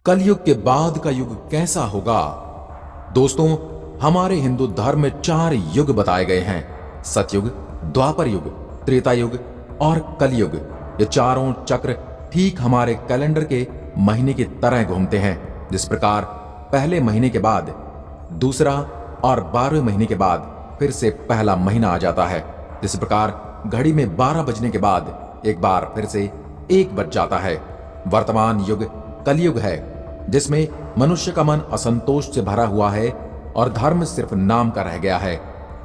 कलयुग के बाद का युग कैसा होगा? दोस्तों, हमारे हिंदू धर्म में 4 युग बताए गए हैं। सतयुग, द्वापर युग, त्रेता युग और कलयुग। ये चारों चक्र ठीक हमारे कैलेंडर के महीने की तरह घूमते हैं। जिस प्रकार पहले महीने के बाद दूसरा और 12वें महीने के बाद फिर से पहला महीना आ जाता है, जिस प्रकार घड़ी में 12 बजने के बाद एक बार फिर से 1 बज जाता है। वर्तमान युग कलयुग है, जिसमें मनुष्य का मन असंतोष से भरा हुआ है और धर्म सिर्फ नाम का रह गया है।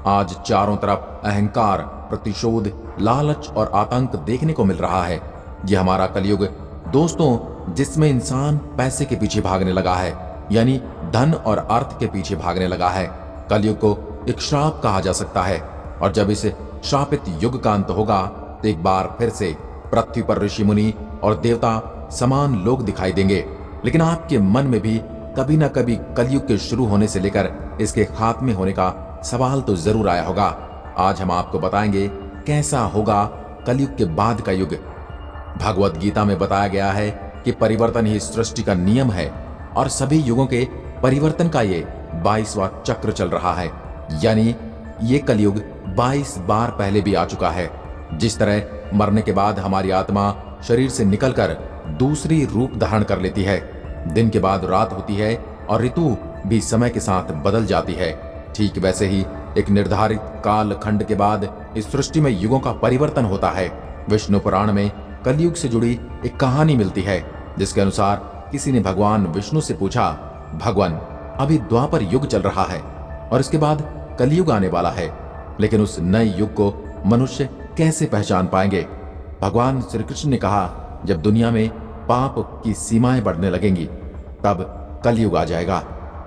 आज चारों तरफ अहंकार, प्रतिशोध, लालच और आतंक देखने को मिल रहा है। यह हमारा कलयुग दोस्तों, जिसमें इंसान पैसे के पीछे भागने लगा है, यानी धन और अर्थ के पीछे भागने लगा है। कलयुग को एक श्राप कहा जा सकता है, और जब इस श्रापित युग का अंत होगा तो एक बार फिर से पृथ्वी पर ऋषि मुनि और देवता समान लोग दिखाई देंगे। लेकिन आपके मन में भी कभी ना कभी कलयुग के शुरू होने से लेकर इसके खात्मे होने का सवाल तो जरूर आया होगा। आज हम आपको बताएंगे कैसा होगा कलयुग के बाद का युग। भगवत गीता में बताया गया है कि परिवर्तन ही सृष्टि का नियम है, और सभी युगों के परिवर्तन का ये 22वां चक्र चल रहा है। यानी ये कलयुग 22 बार पहले भी आ चुका है। जिस तरह मरने के बाद हमारी आत्मा शरीर से निकलकर दूसरी रूप धारण कर लेती है, दिन के बाद रात होती है और ऋतु भी समय के साथ बदल जाती है, ठीक वैसे ही एक निर्धारित काल खंड के बाद इस सृष्टि में युगों का परिवर्तन होता है। विष्णु पुराण में कलयुग से जुड़ी एक कहानी मिलती है, जिसके अनुसार किसी ने भगवान विष्णु से पूछा, भगवान, अभी द्वापर युग चल रहा है और इसके बाद कलयुग आने वाला है, लेकिन उस नए युग को मनुष्य कैसे पहचान पाएंगे? भगवान श्री कृष्ण ने कहा, जब दुनिया में पाप की सीमाएं बढ़ने लगेंगी तब कलयुग आ जाएगा।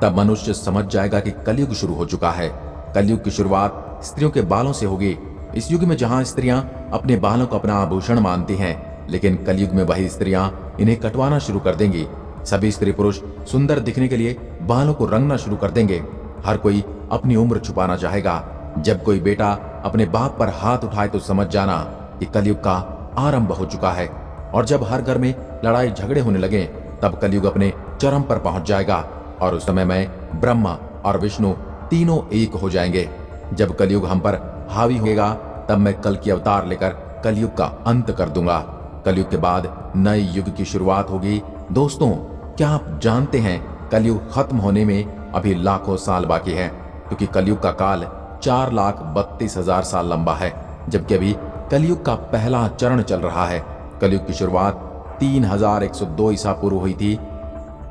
तब मनुष्य समझ जाएगा कि कलयुग शुरू हो चुका है। कलयुग की शुरुआत स्त्रियों के बालों से होगी। इस युग में जहां स्त्रियां अपने बालों को अपना आभूषण मानती हैं, लेकिन कलयुग में वही स्त्रियां इन्हें कटवाना शुरू कर देंगी। सभी स्त्री पुरुष सुंदर दिखने के लिए बालों को रंगना शुरू कर देंगे। हर कोई अपनी उम्र छुपाना चाहेगा। जब कोई बेटा अपने बाप पर हाथ उठाए तो समझ जाना कि कलयुग का आरंभ हो चुका है। और जब हर घर में लड़ाई झगड़े होने लगे तब कलयुग अपने चरम पर पहुंच जाएगा, और उस समय में ब्रह्मा और विष्णु तीनों एक हो जाएंगे। जब कलयुग हम पर हावी होगा तब मैं कल की अवतार लेकर कलयुग का अंत कर दूंगा। कलयुग के बाद नए युग की शुरुआत होगी। दोस्तों, क्या आप जानते हैं कलयुग खत्म होने में अभी लाखों साल बाकी है, क्योंकि कलयुग का काल 4,32,000 साल लंबा है, जबकि अभी कलयुग का पहला चरण चल रहा है। कलयुग की शुरुआत 3102 ईसा पूर्व हुई थी,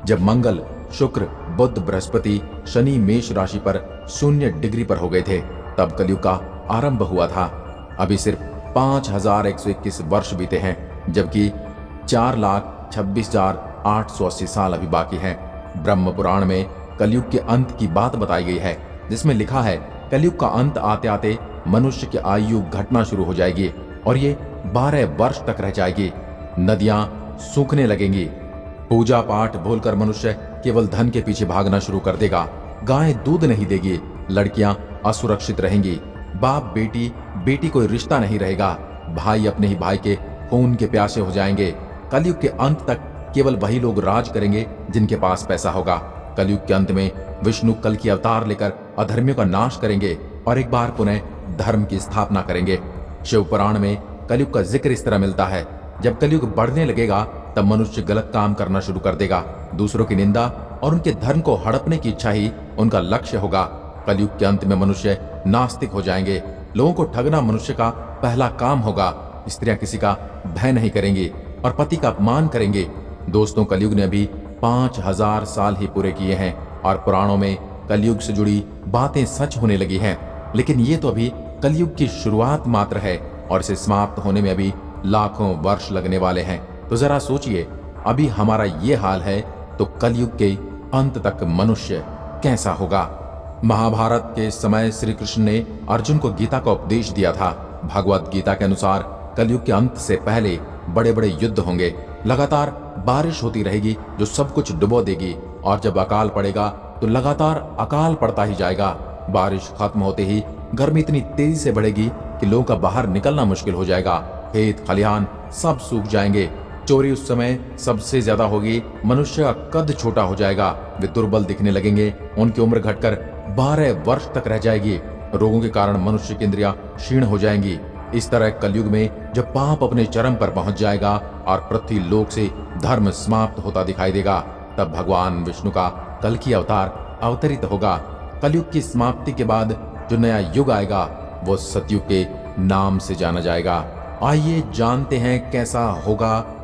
जब मंगल, शुक्र, बुध, बृहस्पति, शनि मेष राशि पर 0 डिग्री पर हो गए थे। तब कलयुग का आरंभ हुआ था। अभी सिर्फ 5121 वर्ष बीते हैं, जबकि 4,26,880 साल अभी बाकी हैं। ब्रह्म पुराण में कलयुग के अंत की बात बताई गई है, जिसमें लिखा है, कलयुग का अंत आते आते मनुष्य की आयु घटना शुरू हो जाएगी और ये 12 वर्ष तक रह जाएगी। नदियां सूखने लगेंगी। पूजा पाठ भूलकर मनुष्य केवल धन के पीछे भागना शुरू कर देगा। गाय दूध नहीं देगी, लड़कियां असुरक्षित रहेंगी, बाप बेटी बेटी कोई रिश्ता नहीं रहेगा, भाई अपने ही भाई के खून के प्यासे हो जाएंगे। कलयुग के अंत तक केवल वही लोग राज करेंगे जिनके पास पैसा होगा। कलयुग के अंत में विष्णु कल की अवतार लेकर अधर्मियों का नाश करेंगे और एक बार पुनः धर्म की स्थापना करेंगे। शिव पुराण में कलयुग का जिक्र इस तरह मिलता है, जब कलयुग बढ़ने लगेगा तब मनुष्य गलत काम करना शुरू कर देगा। दूसरों की निंदा और उनके धर्म को हड़पने की इच्छा ही उनका लक्ष्य होगा। कलयुग के अंत में मनुष्य नास्तिक हो जाएंगे। लोगों को ठगना मनुष्य का पहला काम होगा। स्त्रियां किसी का भय नहीं करेंगी और पति का अपमान करेंगे। दोस्तों, कलयुग ने अभी 5000 साल ही पूरे किए हैं और पुराणों में कलयुग से जुड़ी बातें सच होने लगी हैं। लेकिन ये तो अभी कलयुग की शुरुआत मात्र है और इसे समाप्त होने में अभी लाखों वर्ष लगने वाले हैं। तो जरा सोचिए, अभी हमारा ये हाल है तो कलयुग के अंत तक मनुष्य कैसा होगा? महाभारत के समय श्री कृष्ण ने अर्जुन को गीता का उपदेश दिया था। भगवत गीता के अनुसार कलयुग के अंत से पहले बड़े बड़े युद्ध होंगे। लगातार बारिश होती रहेगी जो सब कुछ डुबो देगी, और जब अकाल पड़ेगा तो लगातार अकाल पड़ता ही जाएगा। बारिश खत्म होते ही गर्मी इतनी तेजी से बढ़ेगी कि लोगों का बाहर निकलना मुश्किल हो जाएगा। खेत खलिहान सब सूख जाएंगे। चोरी उस समय सबसे ज्यादा होगी। मनुष्य का कद छोटा हो जाएगा, वे दुर्बल दिखने लगेंगे, उनकी उम्र घटकर 12 वर्ष तक रह जाएगी। रोगों के कारण मनुष्य की इंद्रियां क्षीण हो जाएंगी। इस तरह कलयुग में जब पाप अपने चरम पर पहुंच जाएगा और पृथ्वी लोक से धर्म समाप्त होता दिखाई देगा, तब भगवान विष्णु का कल की अवतार अवतरित होगा। कलयुग की समाप्ति के बाद जो नया युग आएगा वो सतयुग के नाम से जाना जाएगा। आइए जानते हैं कैसा होगा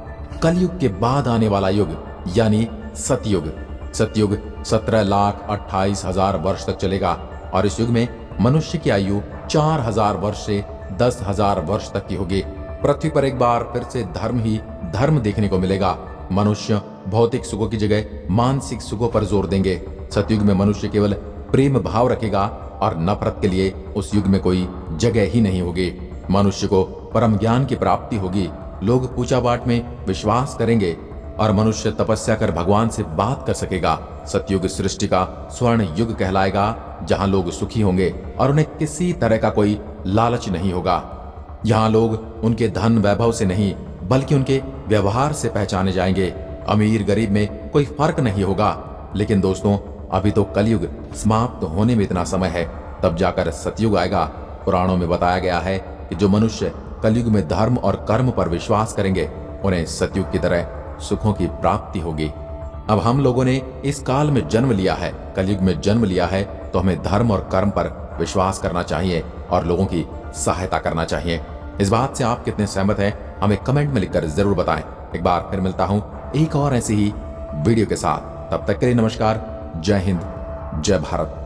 कलयुग के बाद आने वाला युग यानी सतयुग। सतयुग 17,28,000 वर्ष तक चलेगा और इस युग में मनुष्य की आयु 4,000 वर्ष से 10,000 वर्ष तक की होगी। पृथ्वी पर एक बार फिर से धर्म ही धर्म देखने को मिलेगा। मनुष्य भौतिक सुखों की जगह मानसिक सुखों पर जोर देंगे। सतयुग में मनुष्य केवल प्रेम भाव रखेगा और नफरत के लिए उस युग में कोई जगह ही नहीं होगी। मनुष्य को परम ज्ञान की प्राप्ति होगी। लोग पूजा पाठ में विश्वास करेंगे और मनुष्य तपस्या कर भगवान से बात कर सकेगा। सतयुग सृष्टि का स्वर्ण युग कहलाएगा, जहां लोग सुखी होंगे और उन्हें किसी तरह का कोई लालच नहीं होगा। यहाँ लोग उनके धन वैभव से नहीं बल्कि उनके व्यवहार से पहचाने जाएंगे। अमीर गरीब में कोई फर्क नहीं होगा। लेकिन दोस्तों, अभी तो कलयुग समाप्त होने में इतना समय है, तब जाकर सतयुग आएगा। पुराणों में बताया गया है कि जो मनुष्य कलयुग में धर्म और कर्म पर विश्वास करेंगे उन्हें सतयुग की तरह सुखों की प्राप्ति होगी। अब हम लोगों ने इस काल में जन्म लिया है, कलयुग में जन्म लिया है, तो हमें धर्म और कर्म पर विश्वास करना चाहिए और लोगों की सहायता करना चाहिए। इस बात से आप कितने सहमत हैं हमें कमेंट में लिखकर जरूर बताएं। एक बार फिर मिलता हूं एक और ऐसी ही वीडियो के साथ। तब तक के लिए नमस्कार। जय हिंद, जय भारत।